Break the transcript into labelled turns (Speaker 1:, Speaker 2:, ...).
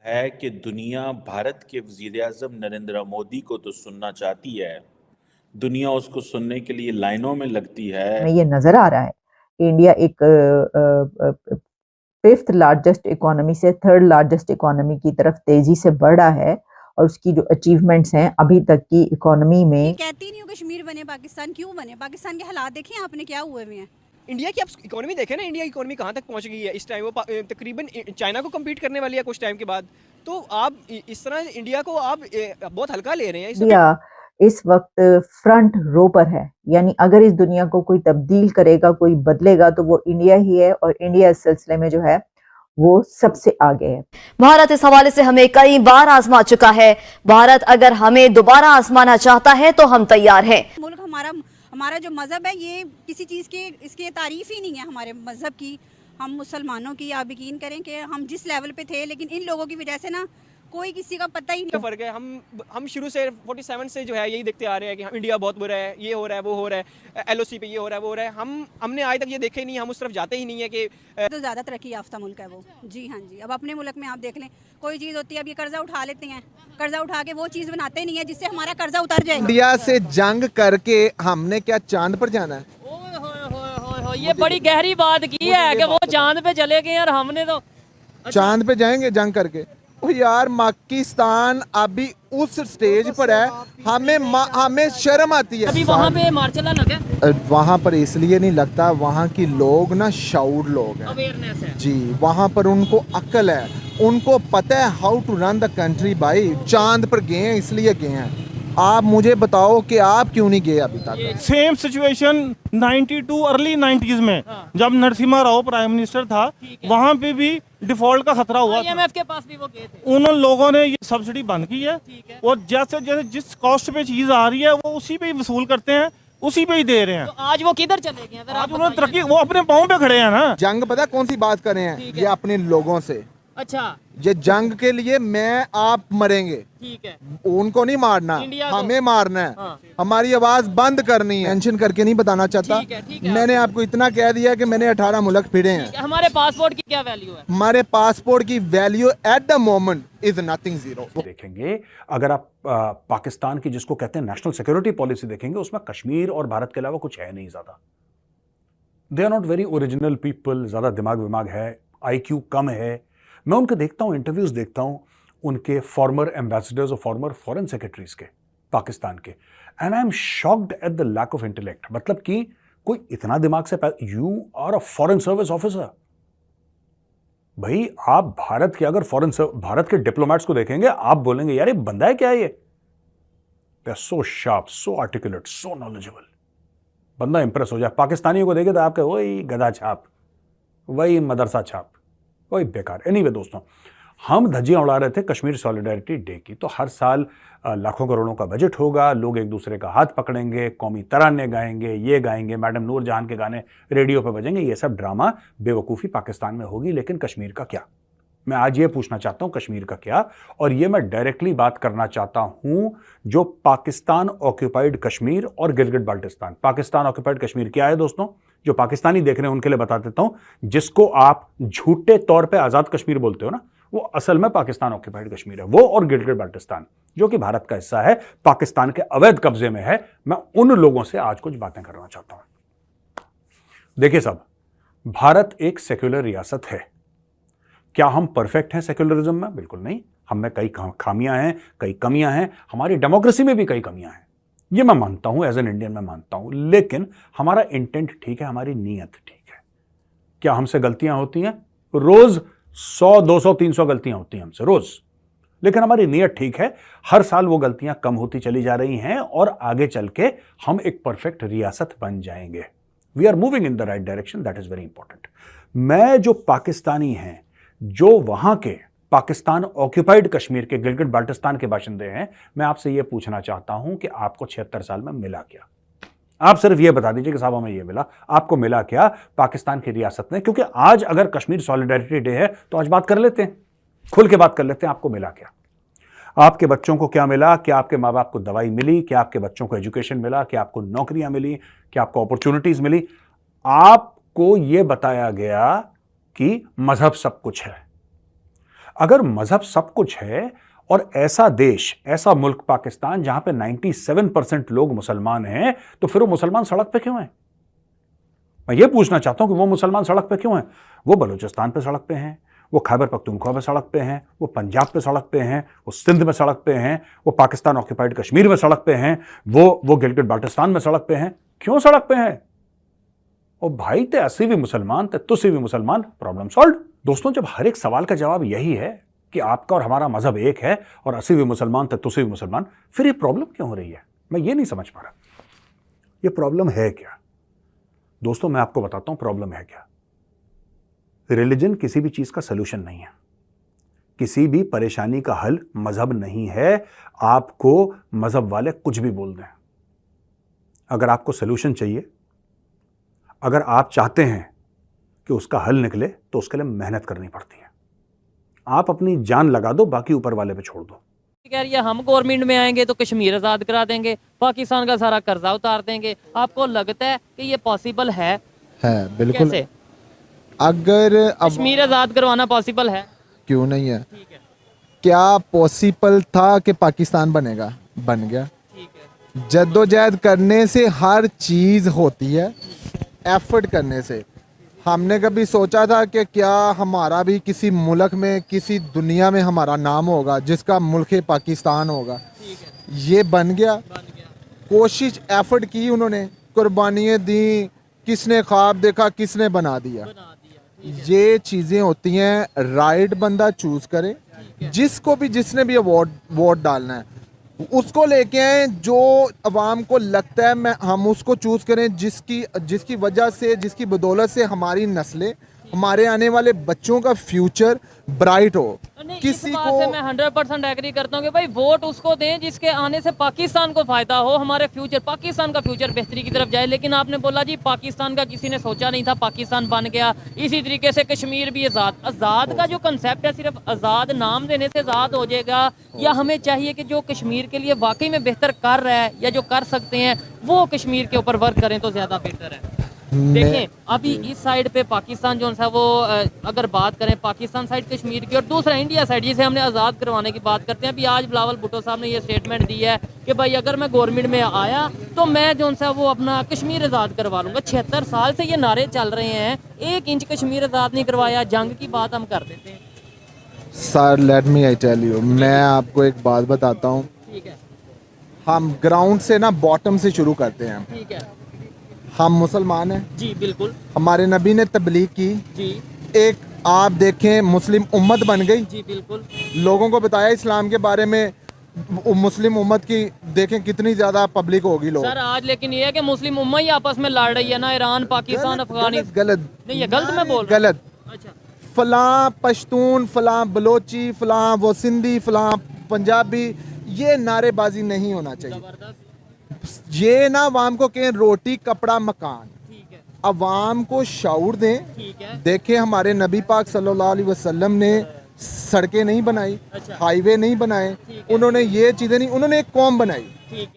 Speaker 1: है कि दुनिया भारत के वज़ीर-ए-आज़म नरेंद्र मोदी को तो सुनना चाहती है, दुनिया उसको सुनने के लिए लाइनों में लगती
Speaker 2: में
Speaker 1: है।
Speaker 2: ये नजर आ रहा है कि इंडिया एक फिफ्थ लार्जेस्ट इकोनॉमी से थर्ड लार्जेस्ट इकोनॉमी की तरफ तेजी से बढ़ रहा है और उसकी जो अचीवमेंट्स हैं अभी तक की इकोनॉमी
Speaker 3: ये
Speaker 2: में।
Speaker 3: कहती नहीं हूँ कश्मीर बने पाकिस्तान क्यों बने, पाकिस्तान के हालात देखें आपने क्या हुए हुए हैं।
Speaker 4: इंडिया की आप इकोनॉमी देखें ना, इंडिया की इकोनॉमी कहाँ तक पहुँच गई है इस टाइम। वो तकरीबन चाइना को कम्पीट करने वाली है कुछ टाइम के बाद। तो आप इस तरह इंडिया को आप बहुत हल्का ले रहे हैं
Speaker 2: इंडिया इस वक्त फ्रंट रो पर है, यानी अगर इस दुनिया को कोई तब्दील करेगा, कोई बदलेगा तो वो इंडिया ही है, और इंडिया इस सिलसिले में जो है वो सबसे आगे है।
Speaker 5: भारत इस हवाले से हमें कई बार आजमा चुका है। भारत अगर हमें दोबारा आजमाना चाहता है तो हम तैयार हैं।
Speaker 3: मुल्क हमारा हमारा जो मज़हब है ये किसी चीज़ के इसके तारीफ ही नहीं है हमारे मज़हब की। हम मुसलमानों की आप यकीन करें कि हम जिस लेवल पे थे, लेकिन इन लोगों की वजह से ना कोई किसी का पता ही नहीं।
Speaker 4: फर्क है। हम शुरू से 47 से जो है यही देखते आ रहे हैं कि इंडिया बहुत बुरा है, ये हो रहा है, वो हो रहा है, LOC पे ये हो रहा है, वो हो रहा है। हमने आज तक ये देखे ही नहीं, हम उस तरफ जाते ही नहीं है कि
Speaker 3: तो ज़्यादा तरक्की याफ्ता मुल्क है वो। जी हाँ जी, अब अपने मुल्क में आप देख लें, कोई चीज़ होती है, अब ये कर्जा उठा लेते हैं, कर्जा उठा के वो चीज़ बनाते नहीं है जिससे हमारा कर्जा उतर जाए।
Speaker 6: इंडिया से जंग करके हमने क्या चांद पर जाना है?
Speaker 7: ये बड़ी गहरी बात की है कि वो चांद पे चले गए और हमने तो
Speaker 6: चांद पे जाएंगे जंग करके? ओ यार, पाकिस्तान अभी उस स्टेज पर है, हमें शर्म आती है।
Speaker 7: अभी वहाँ पे मार्चला लगा,
Speaker 6: वहाँ पर इसलिए नहीं लगता, वहाँ की लोग ना शाउर लोग हैं,
Speaker 7: अवेयरनेस है
Speaker 6: जी। वहाँ पर उनको अक्ल है, उनको पता है how to run the country. भाई चांद पर गए हैं इसलिए गए हैं। आप मुझे बताओ कि आप क्यों नहीं गए अभी तक?
Speaker 8: सेम सिचुएशन 92 अर्ली 90s में जब नरसिम्हा राव प्राइम मिनिस्टर था, वहाँ पे भी डिफॉल्ट का खतरा हुआ था।
Speaker 7: IMF के पास भी वो गए थे।
Speaker 8: उन लोगों ने ये सब्सिडी बंद की है और जैसे जैसे जिस कॉस्ट पे चीज आ रही है वो उसी पे ही वसूल करते हैं, उसी पे ही दे रहे हैं।
Speaker 7: तो आज वो किधर चले गए?
Speaker 8: आज उन्होंने तरक्की, वो अपने पाँव पे खड़े हैं ना।
Speaker 6: जंग पता कौन सी बात कर रहे हैं? ये अपने लोगों से।
Speaker 7: अच्छा,
Speaker 6: ये जंग के लिए मैं आप मरेंगे,
Speaker 7: ठीक है।
Speaker 6: उनको नहीं मारना, हमें मारना है।
Speaker 7: हाँ।
Speaker 6: हमारी आवाज बंद करनी है। मेंशन करके नहीं बताना चाहता।
Speaker 7: ठीक है,
Speaker 6: मैंने आपको इतना कह दिया कि मैंने 18 मुल्क फिरे हैं।
Speaker 7: हमारे पासपोर्ट की क्या वैल्यू है?
Speaker 6: हमारे पासपोर्ट की value at the moment is nothing, zero.
Speaker 9: देखेंगे अगर आप पाकिस्तान की जिसको कहते हैं नेशनल सिक्योरिटी पॉलिसी देखेंगे, उसमें कश्मीर और भारत के अलावा कुछ है नहीं ज्यादा। They are not very original people, ज्यादा दिमाग विमाग है, IQ कम है। मैं उनके देखता हूं, इंटरव्यूज देखता हूं उनके फॉर्मर एम्बेसडर्स और फॉर्मर फॉरेन सेक्रेटरीज के पाकिस्तान के, and I am shocked at the lack of intellect. मतलब कि कोई इतना दिमाग से, you are a foreign service officer. भाई आप भारत के अगर भारत के डिप्लोमेट्स को देखेंगे, आप बोलेंगे यार ये बंदा है क्या ये? They are so sharp, so articulate, so knowledgeable. बंदा इंप्रेस हो जाए। पाकिस्तानियों को देखे तो आपके वही गधा छाप, वही मदरसा छाप, वही बेकार। एनीवे दोस्तों, हम धज्जियां उड़ा रहे थे कश्मीर सॉलिडारिटी डे की। तो हर साल लाखों करोड़ों का बजट होगा, लोग एक दूसरे का हाथ पकड़ेंगे, कौमी तराने गाएंगे, ये गाएंगे, मैडम नूरजहां के गाने रेडियो पे बजेंगे। ये सब ड्रामा बेवकूफ़ी पाकिस्तान में होगी, लेकिन कश्मीर का क्या? मैं आज ये पूछना चाहता हूं कश्मीर का क्या, और ये मैं डायरेक्टली बात करना चाहता हूं जो पाकिस्तान ऑक्यूपाइड कश्मीर और गिलगिट बाल्टिस्तान। पाकिस्तान ऑक्यूपाइड कश्मीर क्या है दोस्तों? जो पाकिस्तानी देख रहे हैं उनके लिए बता देता हूं। जिसको आप झूठे तौर पे आजाद कश्मीर बोलते हो ना, वो असल में पाकिस्तान ऑक्यूपाइड कश्मीर है। वो और गिलगिट बाल्टिस्तान जो कि भारत का हिस्सा है, पाकिस्तान के अवैध कब्जे में है। मैं उन लोगों से आज कुछ बातें करना चाहता हूं। देखिए साहब, भारत एक सेक्युलर रियासत है। क्या हम परफेक्ट हैं सेक्युलरिज्म में? बिल्कुल नहीं। हम में कई खामियां हैं, कई कमियां हैं, हमारी डेमोक्रेसी में भी कई कमियां हैं, ये मैं मानता हूं, एज एन इंडियन मैं मानता हूं। लेकिन हमारा इंटेंट ठीक है, हमारी नीयत ठीक है। क्या हमसे गलतियां होती हैं? रोज 100, 200, 300 गलतियां होती हैं हमसे रोज, लेकिन हमारी नीयत ठीक है। हर साल वो गलतियां कम होती चली जा रही हैं और आगे चल के हम एक परफेक्ट रियासत बन जाएंगे। We are moving in the right direction, that is very important. मैं जो पाकिस्तानी हैं, जो वहां के पाकिस्तान ऑक्यूपाइड कश्मीर के गिलगिट बाल्टिस्तान के बाशिंदे हैं, मैं आपसे यह पूछना चाहता हूं कि आपको 76 साल में मिला क्या? आप सिर्फ यह बता दीजिए कि साहब हमें यह मिला। आपको मिला क्या पाकिस्तान की रियासत ने? क्योंकि आज अगर कश्मीर सॉलिडारिटी डे है तो आज बात कर लेते हैं, खुल के बात कर लेते हैं। आपको मिला क्या? आपके बच्चों को क्या मिला? क्या आपके माँ बाप को दवाई मिली? क्या आपके बच्चों को एजुकेशन मिला? क्या आपको नौकरियां मिली? क्या आपको अपॉर्चुनिटीज मिली? आपको यह बताया गया कि मजहब सब कुछ है। अगर मजहब सब कुछ है और ऐसा देश, ऐसा मुल्क पाकिस्तान जहां पे 97% लोग मुसलमान हैं, तो फिर वो मुसलमान सड़क पे क्यों हैं? मैं ये पूछना चाहता हूं कि वो मुसलमान सड़क पे क्यों हैं? वो बलूचिस्तान पे सड़क पे हैं, वो खैबर पख्तूनख्वा पे सड़क पे हैं, वो पंजाब पे सड़क पे हैं, वो सिंध में सड़क पे हैं, वो पाकिस्तान ऑक्यूपाइड कश्मीर में सड़क पे हैं, वो गिलगित बाल्टिस्तान में सड़क पे हैं। क्यों सड़क पे हैं? ओ भाई, ते 80 भी मुसलमान, ते तुसी भी मुसलमान, प्रॉब्लम सॉल्व। दोस्तों, जब हर एक सवाल का जवाब यही है कि आपका और हमारा मजहब एक है और 80 भी मुसलमान, ते तुसी भी मुसलमान, फिर ये प्रॉब्लम क्यों हो रही है? मैं ये नहीं समझ पा रहा। ये प्रॉब्लम है क्या? दोस्तों, मैं आपको बताता हूं प्रॉब्लम है क्या। रिलीजन किसी भी चीज का सलूशन नहीं है, किसी भी परेशानी का हल मजहब नहीं है। आपको मजहब वाले कुछ भी बोल दें, अगर आपको सलूशन चाहिए, अगर आप चाहते हैं कि उसका हल निकले, तो उसके लिए मेहनत करनी पड़ती है। आप अपनी जान लगा दो, बाकी ऊपर वाले पे छोड़ दो।
Speaker 7: कह रही है हम गवर्नमेंट में आएंगे तो कश्मीर आज़ाद करा देंगे, पाकिस्तान का सारा कर्जा उतार देंगे। आपको लगता है कि ये पॉसिबल है?
Speaker 6: बिल्कुल।
Speaker 7: कैसे?
Speaker 6: अगर
Speaker 7: कश्मीर आज़ाद करवाना पॉसिबल है?
Speaker 6: क्यों नहीं है?
Speaker 7: ठीक है,
Speaker 6: क्या पॉसिबल था कि पाकिस्तान बनेगा? बन गया।
Speaker 7: ठीक है।
Speaker 6: जद्दोजहद करने से हर चीज़ होती है, एफर्ट करने से। हमने कभी सोचा था कि क्या हमारा भी किसी मुल्क में, किसी दुनिया में हमारा नाम होगा जिसका मुल्क पाकिस्तान होगा? ये बन गया। कोशिश, एफर्ट की उन्होंने, कुर्बानियाँ दी, किसने ख्वाब देखा, किसने बना दिया। ये चीज़ें होती हैं। राइट बंदा चूज करे, जिसको भी, जिसने भी वोट डालना है उसको लेके आए, जो अवाम को लगता है हम उसको चूज करें, जिसकी वजह से, जिसकी बदौलत से हमारी नस्लें, हमारे आने वाले बच्चों का फ्यूचर ब्राइट हो।
Speaker 7: किसी को से मैं 100% एग्री करता हूँ कि भाई वोट उसको दें जिसके आने से पाकिस्तान को फायदा हो, हमारे फ्यूचर, पाकिस्तान का फ्यूचर बेहतरी की तरफ जाए। लेकिन आपने बोला जी पाकिस्तान का किसी ने सोचा नहीं था, पाकिस्तान बन गया। इसी तरीके से कश्मीर भी आज़ाद का जो कंसेप्ट है, सिर्फ आज़ाद नाम देने से आज़ाद हो जाएगा, या हमें चाहिए कि जो कश्मीर के लिए वाकई में बेहतर कर रहा है या जो कर सकते हैं वो कश्मीर के ऊपर वर्क करें तो ज़्यादा बेहतर है। देखें, अभी इस साइड पे पाकिस्तान जो है वो, अगर बात करें पाकिस्तान साइड कश्मीर की, और दूसरा इंडिया साइड जिसे हमने आज़ाद करवाने की बात करते हैं। अभी आज बिलावल भुट्टो साहब ने ये स्टेटमेंट दी है कि भाई अगर मैं गवर्नमेंट में आया तो मैं जो है वो अपना कश्मीर आज़ाद करवा लूँगा। 76 साल से ये नारे चल रहे हैं, 1 इंच कश्मीर आज़ाद नहीं करवाया। जंग की बात हम कर देते हैं।
Speaker 6: Sir, let me I tell you, मैं आपको एक बात बताता हूँ।
Speaker 7: ठीक है,
Speaker 6: हम ग्राउंड से ना, बॉटम से शुरू करते हैं।
Speaker 7: ठीक है
Speaker 6: हम मुसलमान हैं
Speaker 7: जी, बिल्कुल
Speaker 6: हमारे नबी ने तबलीग की
Speaker 7: जी,
Speaker 6: एक, आप देखें, मुस्लिम उम्मत बन गई।
Speaker 7: जी बिल्कुल,
Speaker 6: लोगों को बताया इस्लाम के बारे में। मुस्लिम उम्मत की देखें कितनी ज़्यादा पब्लिक होगी लोग।
Speaker 7: सर आज लेकिन ये है कि मुस्लिम उम्मा ही आपस में लड़ रही है ना, ईरान, पाकिस्तान, अफगानिस्तान।
Speaker 6: गलत
Speaker 7: नहीं, ये गलत मैं बोल रहा हूँ।
Speaker 6: गलत।
Speaker 7: अच्छा,
Speaker 6: फलां पश्तून, फलां बलोची, फलां वो सिंधी, फलां पंजाबी, ये नारेबाजी नहीं होना चाहिए।
Speaker 7: जबरदस्त।
Speaker 6: ये ना अवाम को कहें रोटी कपड़ा मकान,
Speaker 7: ठीक है,
Speaker 6: अवाम को शऊर दें।
Speaker 7: ठीक है।
Speaker 6: देखें, हमारे नबी पाक सल्लल्लाहु अलैहि वसल्लम ने सड़कें नहीं बनाई,
Speaker 7: अच्छा।
Speaker 6: हाईवे नहीं बनाए,
Speaker 7: ठीक है।
Speaker 6: उन्होंने ये चीज़ें नहीं, उन्होंने एक कौम बनाई।
Speaker 7: ठीक